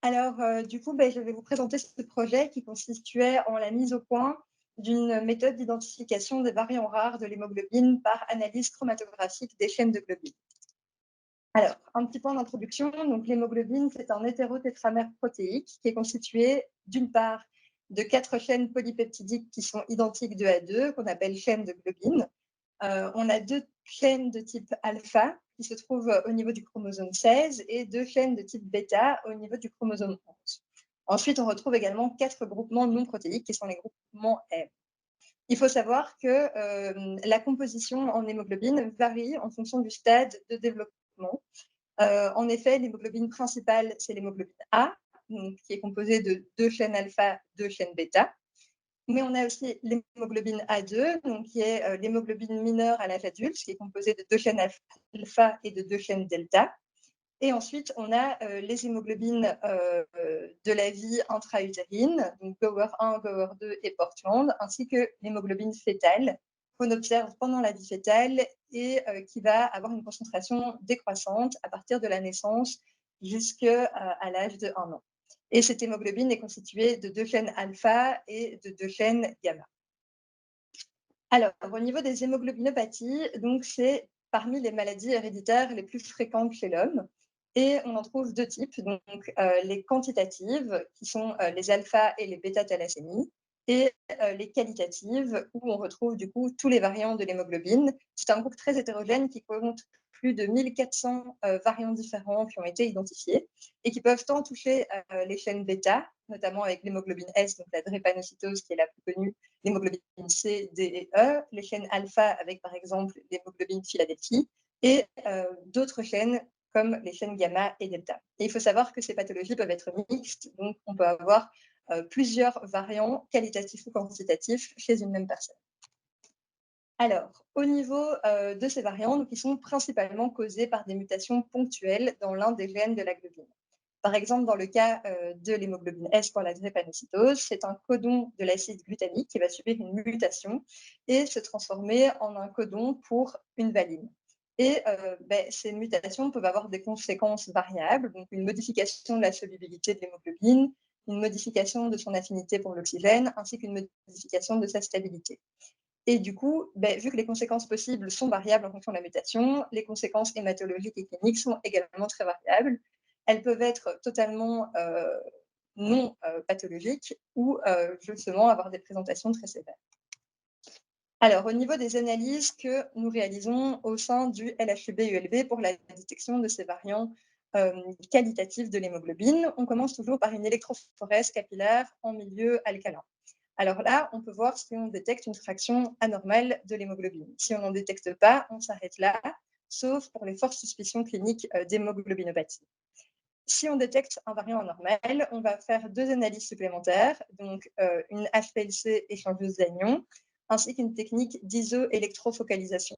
Alors, du coup, je vais vous présenter ce projet qui consistait en la mise au point d'une méthode d'identification des variants rares de l'hémoglobine par analyse chromatographique des chaînes de globine. Alors, un petit point d'introduction. Donc, l'hémoglobine, c'est un hétérotétramère protéique qui est constitué d'une part de 4 chaînes polypeptidiques qui sont identiques 2 à 2, qu'on appelle chaînes de globine. On a 2 chaînes de type alpha qui se trouvent au niveau du chromosome 16 et 2 chaînes de type bêta au niveau du chromosome 11. Ensuite, on retrouve également 4 groupements non protéiques qui sont les groupements M. Il faut savoir que la composition en hémoglobine varie en fonction du stade de développement. En effet, l'hémoglobine principale, c'est l'hémoglobine A, donc, qui est composée de 2 chaînes alpha, 2 chaînes bêta. Mais on a aussi l'hémoglobine A2, donc, qui est l'hémoglobine mineure à l'âge adulte, qui est composée de 2 chaînes alpha et de 2 chaînes delta. Et ensuite, on a les hémoglobines de la vie intra-utérine, donc Gower 1, Gower 2 et Portland, ainsi que l'hémoglobine fétale qu'on observe pendant la vie fétale et qui va avoir une concentration décroissante à partir de la naissance jusqu'à l'âge de 1 an. Et cette hémoglobine est constituée de 2 chaînes alpha et de 2 chaînes gamma. Alors, au niveau des hémoglobinopathies, donc c'est parmi les maladies héréditaires les plus fréquentes chez l'homme. Et on en trouve 2 types, donc les quantitatives, qui sont les alpha et les bêta-thalassémies, et les qualitatives, où on retrouve du coup tous les variants de l'hémoglobine. C'est un groupe très hétérogène qui compte plus de 1400 variants différents qui ont été identifiés et qui peuvent tant toucher les chaînes bêta, notamment avec l'hémoglobine S, donc la drépanocytose qui est la plus connue, l'hémoglobine C, D et E, les chaînes alpha avec par exemple l'hémoglobine Philadelphie, et d'autres chaînes comme les chaînes gamma et delta. Et il faut savoir que ces pathologies peuvent être mixtes, donc on peut avoir plusieurs variants qualitatifs ou quantitatifs chez une même personne. Alors, au niveau de ces variants, donc, ils sont principalement causés par des mutations ponctuelles dans l'un des gènes de la globine. Par exemple, dans le cas de l'hémoglobine S pour la drépanocytose, c'est un codon de l'acide glutamique qui va subir une mutation et se transformer en un codon pour une valine. Et ces mutations peuvent avoir des conséquences variables, donc une modification de la solubilité de l'hémoglobine, une modification de son affinité pour l'oxygène, ainsi qu'une modification de sa stabilité. Et du coup, vu que les conséquences possibles sont variables en fonction de la mutation, les conséquences hématologiques et cliniques sont également très variables. Elles peuvent être totalement non pathologiques ou justement avoir des présentations très sévères. Alors, au niveau des analyses que nous réalisons au sein du LHEB-ULB pour la détection de ces variants qualitatifs de l'hémoglobine, on commence toujours par une électrophorèse capillaire en milieu alcalin. Alors là, on peut voir si on détecte une fraction anormale de l'hémoglobine. Si on n'en détecte pas, on s'arrête là, sauf pour les fortes suspicions cliniques d'hémoglobinopathie. Si on détecte un variant anormal, on va faire 2 analyses supplémentaires, donc une HPLC échangeuse d'anions, ainsi qu'une technique d'isoélectrofocalisation.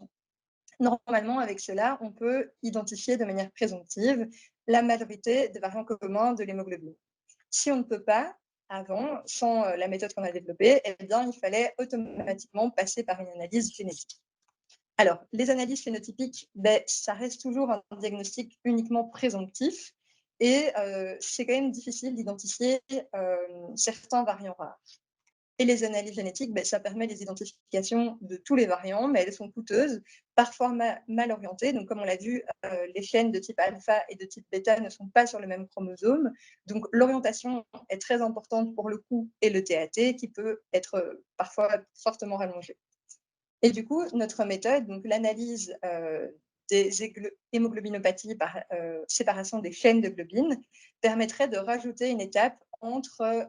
Normalement, avec cela, on peut identifier de manière présomptive la majorité des variants communs de l'hémoglobine. Si on ne peut pas, avant, sans la méthode qu'on a développée, eh bien, il fallait automatiquement passer par une analyse génétique. Alors, les analyses phénotypiques, ça reste toujours un diagnostic uniquement présomptif et c'est quand même difficile d'identifier certains variants rares. Et les analyses génétiques, ça permet les identifications de tous les variants, mais elles sont coûteuses, parfois mal orientées. Donc, comme on l'a vu, les chaînes de type alpha et de type bêta ne sont pas sur le même chromosome. Donc, l'orientation est très importante pour le coût et le TAT, qui peut être parfois fortement rallongé. Et du coup, notre méthode, donc l'analyse des hémoglobinopathies par séparation des chaînes de globine, permettrait de rajouter une étape entre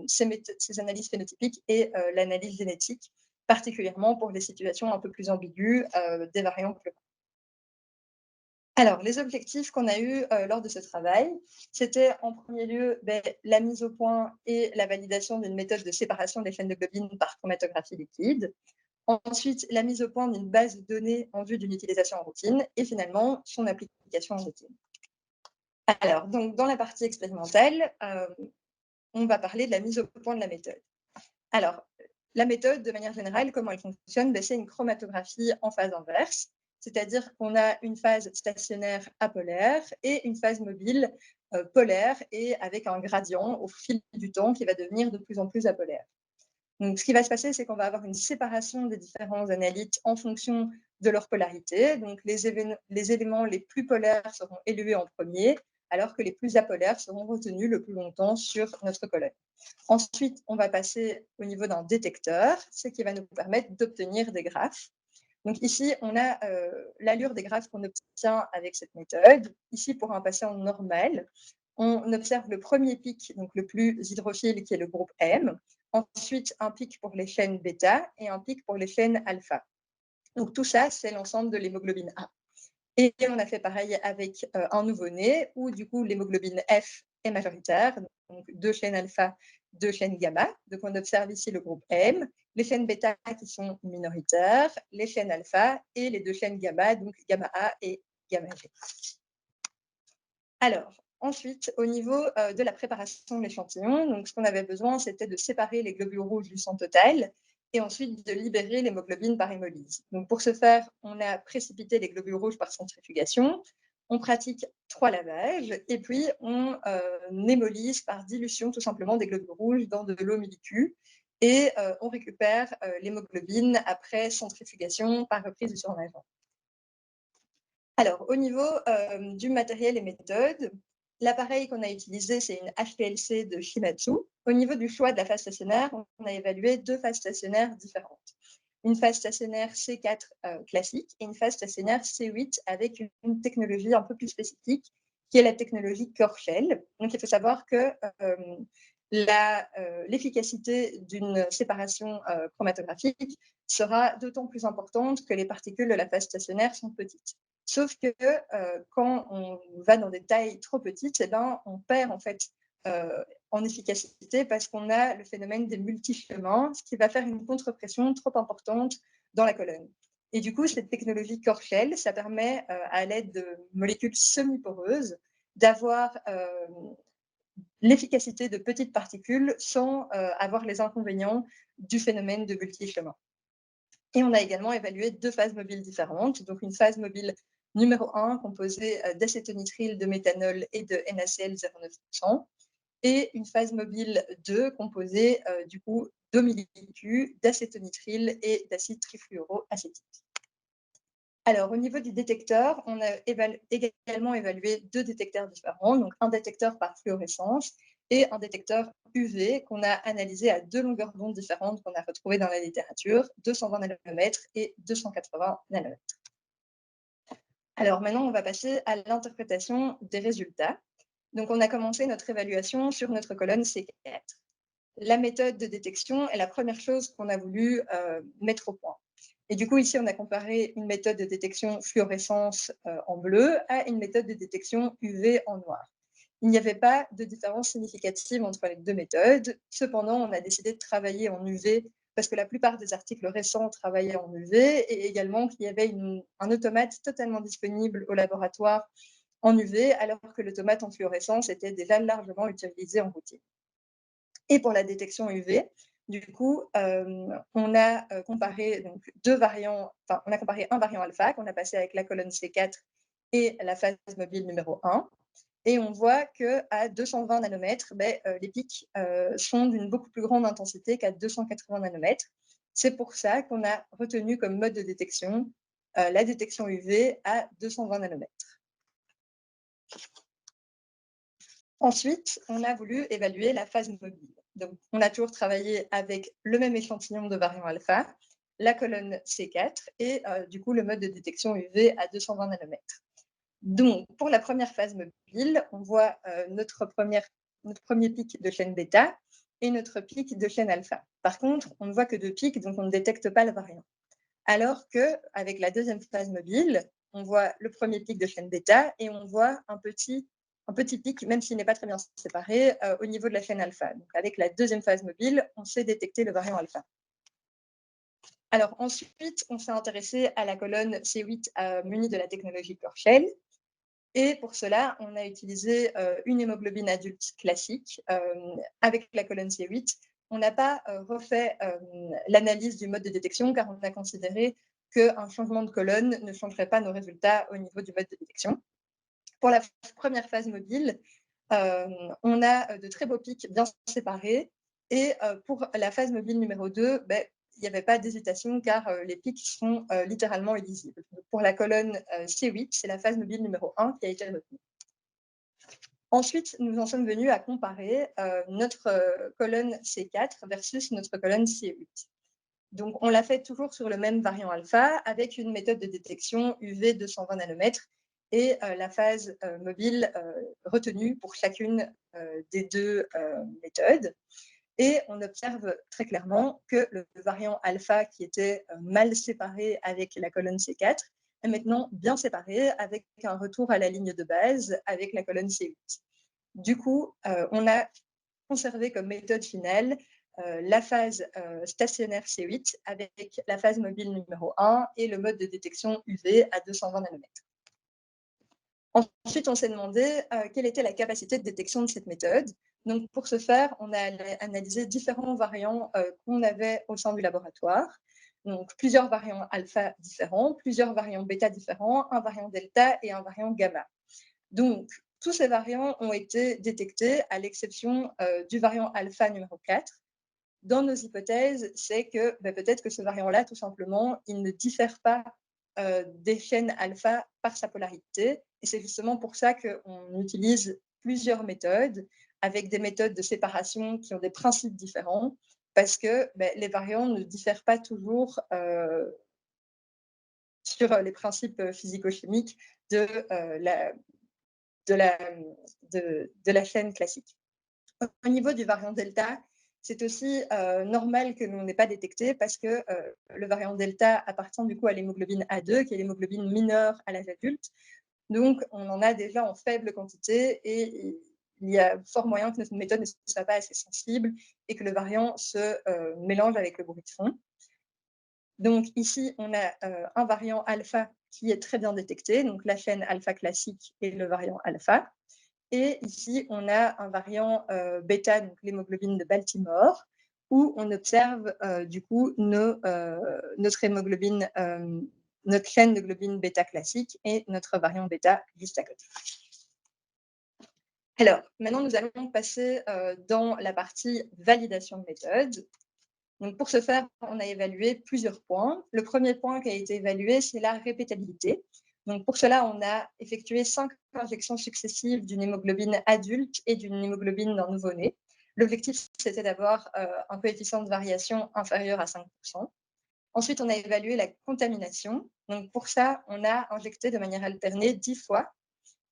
ces analyses phénotypiques et l'analyse génétique, particulièrement pour les situations un peu plus ambiguës des variants globaux. Alors, les objectifs qu'on a eus lors de ce travail, c'était en premier lieu la mise au point et la validation d'une méthode de séparation des chaînes de globine par chromatographie liquide. Ensuite, la mise au point d'une base de données en vue d'une utilisation en routine et finalement, son application en routine. Alors, donc, dans la partie expérimentale, on va parler de la mise au point de la méthode. Alors, la méthode, de manière générale, comment elle fonctionne, c'est une chromatographie en phase inverse, c'est-à-dire qu'on a une phase stationnaire apolaire et une phase mobile polaire et avec un gradient au fil du temps qui va devenir de plus en plus apolaire. Donc, ce qui va se passer, c'est qu'on va avoir une séparation des différents analytes en fonction de leur polarité. Donc, les éléments les plus polaires seront élevés en premier, alors que les plus apolaires seront retenus le plus longtemps sur notre colonne. Ensuite, on va passer au niveau d'un détecteur, ce qui va nous permettre d'obtenir des graphes. Donc ici, on a l'allure des graphes qu'on obtient avec cette méthode. Ici, pour un patient normal, on observe le premier pic, donc le plus hydrophile, qui est le groupe M. Ensuite, un pic pour les chaînes bêta et un pic pour les chaînes alpha. Donc tout ça, c'est l'ensemble de l'hémoglobine A. Et on a fait pareil avec un nouveau-né, où du coup l'hémoglobine F est majoritaire, donc 2 chaînes alpha, 2 chaînes gamma. Donc on observe ici le groupe M, les chaînes bêta qui sont minoritaires, les chaînes alpha et les 2 chaînes gamma, donc gamma A et gamma G. Alors, ensuite, au niveau de la préparation de l'échantillon, donc ce qu'on avait besoin, c'était de séparer les globules rouges du sang total et ensuite de libérer l'hémoglobine par hémolyse. Donc pour ce faire, on a précipité les globules rouges par centrifugation, on pratique 3 lavages et puis on hémolyse par dilution tout simplement des globules rouges dans de l'eau millicue et on récupère l'hémoglobine après centrifugation par reprise du surnageant. Alors, au niveau du matériel et méthode, l'appareil qu'on a utilisé, c'est une HPLC de Shimadzu. Au niveau du choix de la phase stationnaire, on a évalué 2 phases stationnaires différentes. Une phase stationnaire C4 classique et une phase stationnaire C8 avec une technologie un peu plus spécifique, qui est la technologie Korshell. Donc, il faut savoir que l'efficacité d'une séparation chromatographique sera d'autant plus importante que les particules de la phase stationnaire sont petites. Sauf que quand on va dans des tailles trop petites, eh ben, on perd en fait en efficacité parce qu'on a le phénomène des multi-chemins, ce qui va faire une contre-pression trop importante dans la colonne. Et du coup, cette technologie Korshell, ça permet, à l'aide de molécules semi-poreuses, d'avoir l'efficacité de petites particules sans avoir les inconvénients du phénomène de multi-chemin. Et on a également évalué 2 phases mobiles différentes. Donc une phase mobile numéro 1 composée d'acétonitrile, de méthanol et de NaCl 0,9%, et une phase mobile 2 composée du coup d'eau millicue, d'acétonitrile et d'acide trifluoroacétique. Alors, au niveau du détecteur, on a également évalué 2 détecteurs différents, donc un détecteur par fluorescence et un détecteur UV qu'on a analysé à 2 longueurs d'onde différentes qu'on a retrouvées dans la littérature, 220 nanomètres et 280 nanomètres. Alors maintenant, on va passer à l'interprétation des résultats. Donc, on a commencé notre évaluation sur notre colonne C4. La méthode de détection est la première chose qu'on a voulu mettre au point. Et du coup, ici, on a comparé une méthode de détection fluorescence en bleu à une méthode de détection UV en noir. Il n'y avait pas de différence significative entre les 2 méthodes. Cependant, on a décidé de travailler en UV parce que la plupart des articles récents travaillaient en UV et également qu'il y avait un automate totalement disponible au laboratoire en UV, alors que l'automate en fluorescence était déjà largement utilisé en routine. Et pour la détection UV, du coup, on a comparé donc 2 variants, enfin, on a comparé un variant alpha qu'on a passé avec la colonne C4 et la phase mobile numéro 1. Et on voit qu'à 220 nanomètres, les pics sont d'une beaucoup plus grande intensité qu'à 280 nanomètres. C'est pour ça qu'on a retenu comme mode de détection la détection UV à 220 nanomètres. Ensuite, on a voulu évaluer la phase mobile. Donc, on a toujours travaillé avec le même échantillon de variant alpha, la colonne C4 et du coup le mode de détection UV à 220 nanomètres. Donc, pour la première phase mobile, on voit notre premier pic de chaîne bêta et notre pic de chaîne alpha. Par contre, on ne voit que 2 pics, donc on ne détecte pas le variant. Alors qu'avec la deuxième phase mobile, on voit le premier pic de chaîne bêta et on voit un petit pic, même s'il n'est pas très bien séparé, au niveau de la chaîne alpha. Donc, avec la deuxième phase mobile, on sait détecter le variant alpha. Alors ensuite, on s'est intéressé à la colonne C8 munie de la technologie Korshell. Et pour cela, on a utilisé une hémoglobine adulte classique avec la colonne C8. On n'a pas refait l'analyse du mode de détection car on a considéré qu'un changement de colonne ne changerait pas nos résultats au niveau du mode de détection. Pour la première phase mobile, On a de très beaux pics bien séparés. Et pour la phase mobile numéro 2, il n'y avait pas d'hésitation car les pics sont littéralement illisibles. Donc, pour la colonne C8, c'est la phase mobile numéro 1 qui a été retenue. Ensuite, nous en sommes venus à comparer notre colonne C4 versus notre colonne C8. Donc, on l'a fait toujours sur le même variant alpha avec une méthode de détection UV 220 nanomètres et la phase mobile retenue pour chacune des deux méthodes. Et on observe très clairement que le variant alpha qui était mal séparé avec la colonne C4 est maintenant bien séparé avec un retour à la ligne de base avec la colonne C8. Du coup, on a conservé comme méthode finale la phase stationnaire C8 avec la phase mobile numéro 1 et le mode de détection UV à 220 nanomètres. Ensuite, on s'est demandé quelle était la capacité de détection de cette méthode. Donc, pour ce faire, on a analysé différents variants qu'on avait au sein du laboratoire. Donc, plusieurs variants alpha différents, plusieurs variants bêta différents, un variant delta et un variant gamma. Donc, tous ces variants ont été détectés à l'exception du variant alpha numéro 4. Dans nos hypothèses, c'est que peut-être que ce variant-là, tout simplement, il ne diffère pas des chaînes alpha par sa polarité. Et c'est justement pour ça qu'on utilise plusieurs méthodes avec des méthodes de séparation qui ont des principes différents parce que les variants ne diffèrent pas toujours sur les principes physico-chimiques de la chaîne classique. Au niveau du variant delta, c'est aussi normal que l'on n'ait pas détecté parce que le variant delta appartient du coup à l'hémoglobine A2, qui est l'hémoglobine mineure à l'âge adulte. Donc, on en a déjà en faible quantité et il y a fort moyen que notre méthode ne soit pas assez sensible et que le variant se mélange avec le bruit de fond. Donc ici, on a un variant alpha qui est très bien détecté, donc la chaîne alpha classique et le variant alpha. Et ici, on a un variant bêta, donc l'hémoglobine de Baltimore, où on observe du coup notre hémoglobine, notre chaîne de globine bêta classique et notre variant bêta juste à côté. Alors, maintenant, nous allons passer dans la partie validation de méthode. Donc, pour ce faire, on a évalué plusieurs points. Le premier point qui a été évalué, c'est la répétabilité. Donc, pour cela, on a effectué 5 injections successives d'une hémoglobine adulte et d'une hémoglobine d'un nouveau-né. L'objectif, c'était d'avoir un coefficient de variation inférieur à 5%. Ensuite, on a évalué la contamination. Donc, pour ça, on a injecté de manière alternée 10 fois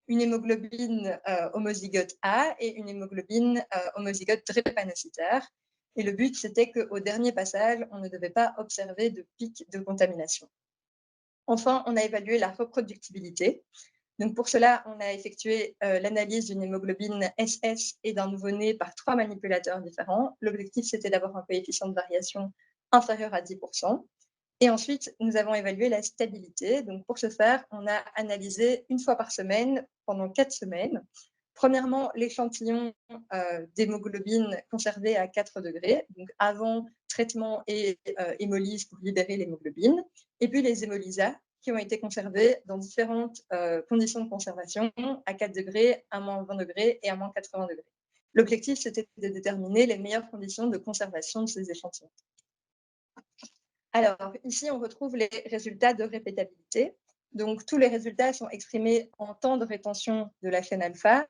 une hémoglobine homozygote A et une hémoglobine homozygote drépanocytaire. Et le but, c'était qu'au dernier passage, on ne devait pas observer de pic de contamination. Enfin, on a évalué la reproductibilité. Donc pour cela, on a effectué l'analyse d'une hémoglobine SS et d'un nouveau-né par 3 manipulateurs différents. L'objectif, c'était d'avoir un coefficient de variation inférieur à 10%. Et ensuite, nous avons évalué la stabilité. Donc, pour ce faire, on a analysé une fois par semaine pendant 4 semaines. Premièrement, l'échantillon d'hémoglobine conservé à 4 degrés, donc avant traitement et hémolyse pour libérer l'hémoglobine. Et puis les hémolysats qui ont été conservés dans différentes conditions de conservation à 4 degrés, à moins 20 degrés et à moins 80 degrés. L'objectif, c'était de déterminer les meilleures conditions de conservation de ces échantillons. Alors, ici, on retrouve les résultats de répétabilité. Donc, tous les résultats sont exprimés en temps de rétention de la chaîne alpha,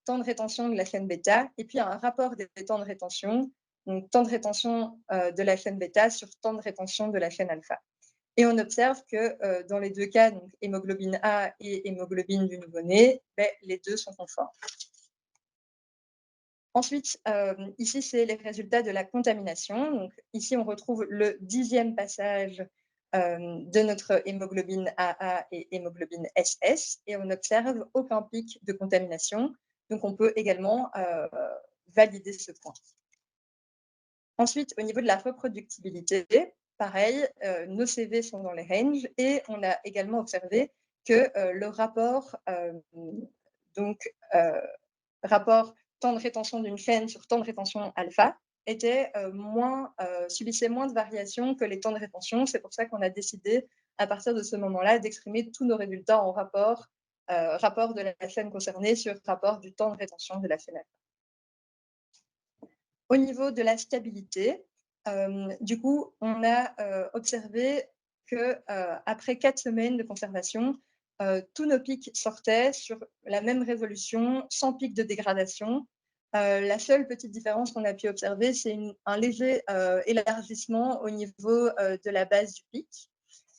temps de rétention de la chaîne bêta, et puis un rapport des temps de rétention, donc temps de rétention de la chaîne bêta sur temps de rétention de la chaîne alpha. Et on observe que dans les deux cas, donc hémoglobine A et hémoglobine du nouveau-né, les deux sont conformes. Ensuite, ici, c'est les résultats de la contamination. Donc, ici, on retrouve le 10e passage de notre hémoglobine AA et hémoglobine SS, et on n'observe aucun pic de contamination. Donc, on peut également valider ce point. Ensuite, au niveau de la reproductibilité, pareil, nos CV sont dans les ranges, et on a également observé que le rapport, rapport temps de rétention d'une chaîne sur temps de rétention alpha subissait moins de variations que les temps de rétention. C'est pour ça qu'on a décidé, à partir de ce moment-là, d'exprimer tous nos résultats en rapport rapport de la chaîne concernée sur rapport du temps de rétention de la chaîne alpha. Au niveau de la stabilité, du coup, on a observé qu'après 4 semaines de conservation, tous nos pics sortaient sur la même résolution, sans pic de dégradation. La seule petite différence qu'on a pu observer, c'est un léger élargissement au niveau de la base du pic.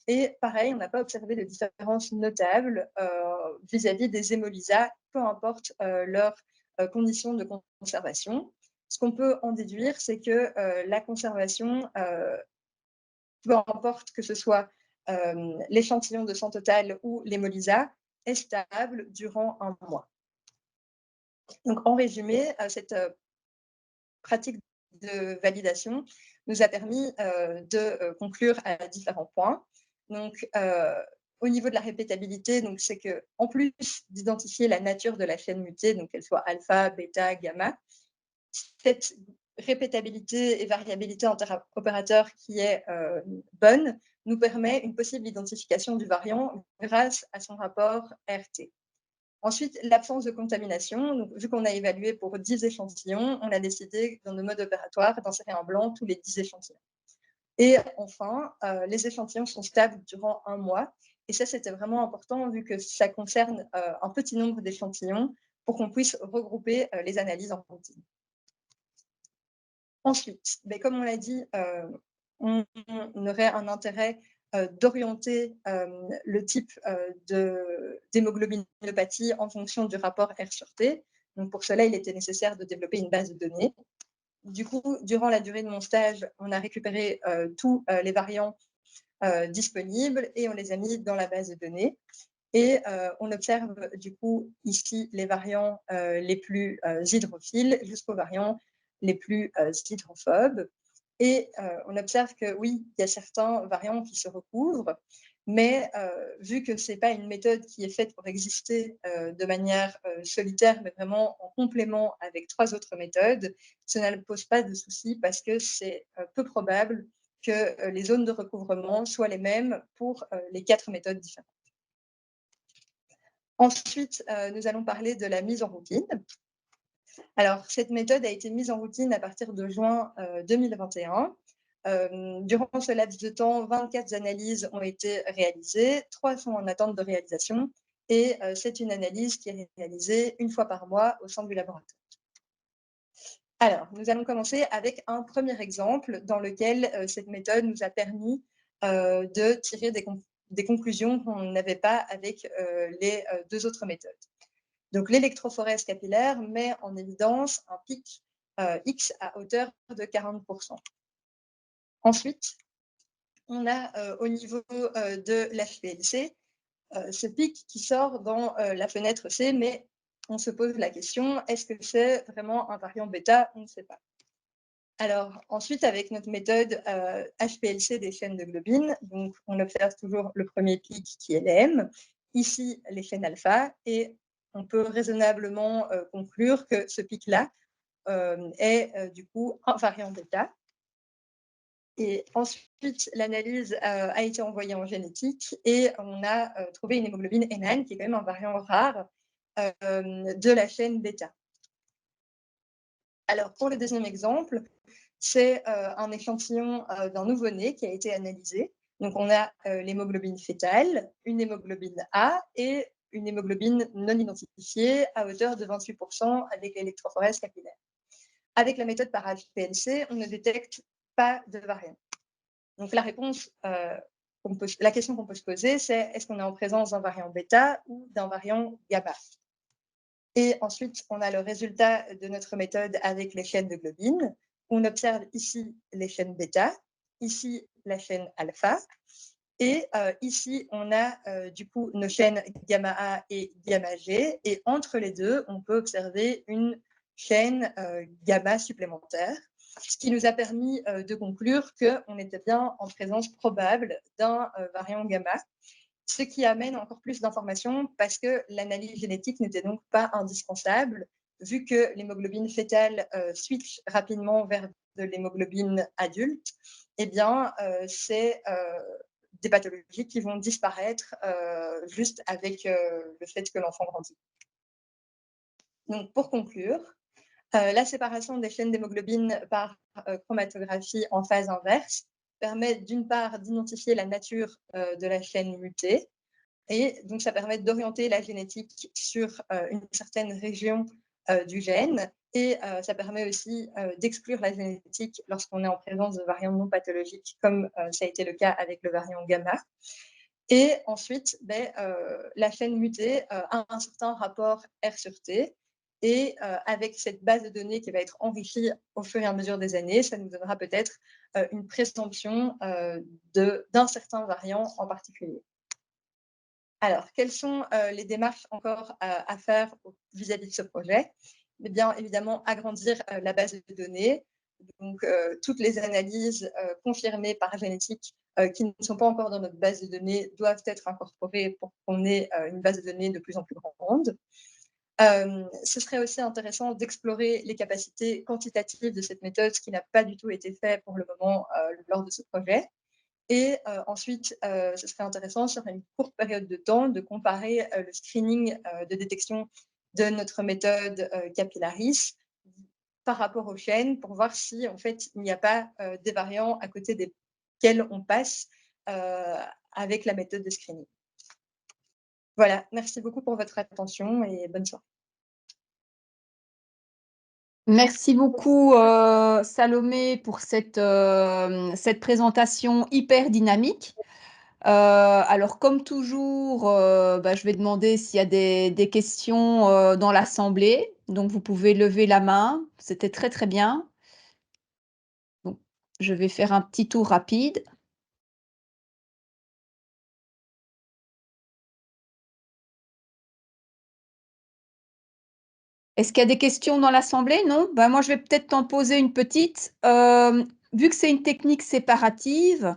Et pareil, on n'a pas observé de différence notable vis-à-vis des hémolysats, peu importe leurs conditions de conservation. Ce qu'on peut en déduire, c'est que la conservation, peu importe que ce soit l'échantillon de sang total ou l'hémolysa, est stable durant un mois. Donc, en résumé, cette pratique de validation nous a permis de conclure à différents points. Donc, au niveau de la répétabilité, c'est qu'en plus d'identifier la nature de la chaîne mutée, donc qu'elle soit alpha, bêta, gamma, cette répétabilité et variabilité interopérateur qui est bonne nous permet une possible identification du variant grâce à son rapport RT. Ensuite, l'absence de contamination. Donc, vu qu'on a évalué pour 10 échantillons, on a décidé dans nos modes opératoires d'insérer un blanc tous les 10 échantillons. Et enfin, les échantillons sont stables durant un mois. Et ça, c'était vraiment important vu que ça concerne un petit nombre d'échantillons pour qu'on puisse regrouper les analyses en routine. Ensuite, comme on l'a dit, on aurait un intérêt d'orienter le type d'hémoglobinopathie en fonction du rapport R sur T. Donc pour cela, il était nécessaire de développer une base de données. Du coup, durant la durée de mon stage, on a récupéré tous les variants disponibles et on les a mis dans la base de données. Et on observe du coup ici les variants les plus hydrophiles jusqu'aux variants les plus hydrophobes. Et on observe que oui, il y a certains variants qui se recouvrent, mais vu que ce n'est pas une méthode qui est faite pour exister de manière solitaire, mais vraiment en complément avec 3 autres méthodes, ça ne pose pas de souci parce que c'est peu probable que les zones de recouvrement soient les mêmes pour les 4 méthodes différentes. Ensuite, nous allons parler de la mise en routine. Alors, cette méthode a été mise en routine à partir de juin 2021. Durant ce laps de temps, 24 analyses ont été réalisées, 3 sont en attente de réalisation, et c'est une analyse qui est réalisée une fois par mois au sein du laboratoire. Alors, nous allons commencer avec un premier exemple dans lequel cette méthode nous a permis de tirer des conclusions qu'on n'avait pas avec les 2 autres méthodes. Donc, l'électrophorèse capillaire met en évidence un pic X à hauteur de 40%. Ensuite, on a au niveau de l'HPLC ce pic qui sort dans la fenêtre C, mais on se pose la question, est-ce que c'est vraiment un variant bêta? On ne sait pas. Alors, ensuite, avec notre méthode HPLC des chaînes de globine, donc on observe toujours le premier pic qui est l'EM, ici les chaînes alpha, et on peut raisonnablement conclure que ce pic-là est du coup un variant bêta. Et ensuite, l'analyse a été envoyée en génétique et on a trouvé une hémoglobine N qui est quand même un variant rare de la chaîne bêta. Alors, pour le deuxième exemple, c'est un échantillon d'un nouveau-né qui a été analysé. Donc, on a l'hémoglobine fétale, une hémoglobine A et une hémoglobine non identifiée à hauteur de 28% avec l'électrophorèse capillaire. Avec la méthode par HPLC, on ne détecte pas de variant. Donc, la question qu'on peut se poser, c'est est-ce qu'on est en présence d'un variant bêta ou d'un variant gamma? Et ensuite, on a le résultat de notre méthode avec les chaînes de globine. On observe ici les chaînes bêta, ici la chaîne alpha, et ici, on a du coup nos chaînes gamma A et gamma G, et entre les deux, on peut observer une chaîne gamma supplémentaire, ce qui nous a permis de conclure qu'on était bien en présence probable d'un variant gamma, ce qui amène encore plus d'informations parce que l'analyse génétique n'était donc pas indispensable, vu que l'hémoglobine fétale switch rapidement vers de l'hémoglobine adulte, eh bien, c'est des pathologies qui vont disparaître juste avec le fait que l'enfant grandit. Donc, pour conclure, la séparation des chaînes d'hémoglobine par chromatographie en phase inverse permet d'une part d'identifier la nature de la chaîne mutée, et donc ça permet d'orienter la génétique sur une certaine région du gène, et ça permet aussi d'exclure la génétique lorsqu'on est en présence de variants non pathologiques, comme ça a été le cas avec le variant gamma. Et ensuite, la chaîne mutée a un certain rapport R sur T. Et avec cette base de données qui va être enrichie au fur et à mesure des années, ça nous donnera peut-être une présomption d'un certain variant en particulier. Alors, quelles sont les démarches encore à faire vis-à-vis de ce projet? Eh bien, évidemment, agrandir la base de données. Donc, toutes les analyses confirmées par génétique qui ne sont pas encore dans notre base de données doivent être incorporées pour qu'on ait une base de données de plus en plus grande. Ce serait aussi intéressant d'explorer les capacités quantitatives de cette méthode, ce qui n'a pas du tout été fait pour le moment lors de ce projet. Et ensuite, ce serait intéressant sur une courte période de temps de comparer le screening de détection de notre méthode Capillaris par rapport aux chaînes pour voir si en fait il n'y a pas des variants à côté desquels on passe avec la méthode de screening. Voilà, merci beaucoup pour votre attention et bonne soirée. Merci beaucoup Salomé pour cette présentation hyper dynamique. Alors comme toujours, je vais demander s'il y a des questions dans l'assemblée. Donc vous pouvez lever la main. C'était très très bien. Donc, je vais faire un petit tour rapide. Est-ce qu'il y a des questions dans l'assemblée? Non? Moi, je vais peut-être t'en poser une petite. Vu que c'est une technique séparative,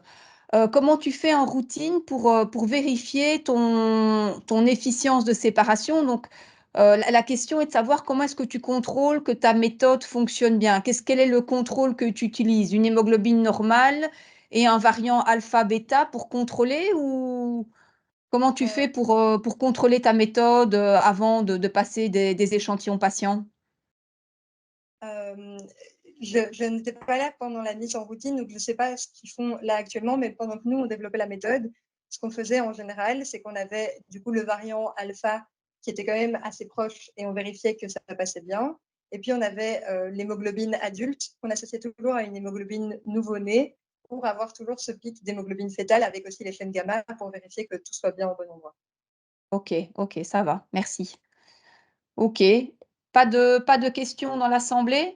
comment tu fais en routine pour vérifier ton efficience de séparation? Donc, la question est de savoir comment est-ce que tu contrôles que ta méthode fonctionne bien. Quel est le contrôle que tu utilises? Une hémoglobine normale et un variant alpha-bêta pour contrôler, ou comment tu fais pour contrôler ta méthode avant de passer des échantillons patients? Je n'étais pas là pendant la mise en routine, donc je ne sais pas ce qu'ils font là actuellement, mais pendant que nous, on développait la méthode, ce qu'on faisait en général, c'est qu'on avait du coup le variant alpha qui était quand même assez proche et on vérifiait que ça passait bien. Et puis on avait l'hémoglobine adulte qu'on associait toujours à une hémoglobine nouveau-née pour avoir toujours ce pic d'hémoglobine fétale avec aussi les chaînes gamma pour vérifier que tout soit bien au bon endroit. Ok, ok, ça va, merci. Ok, pas de questions dans l'assemblée?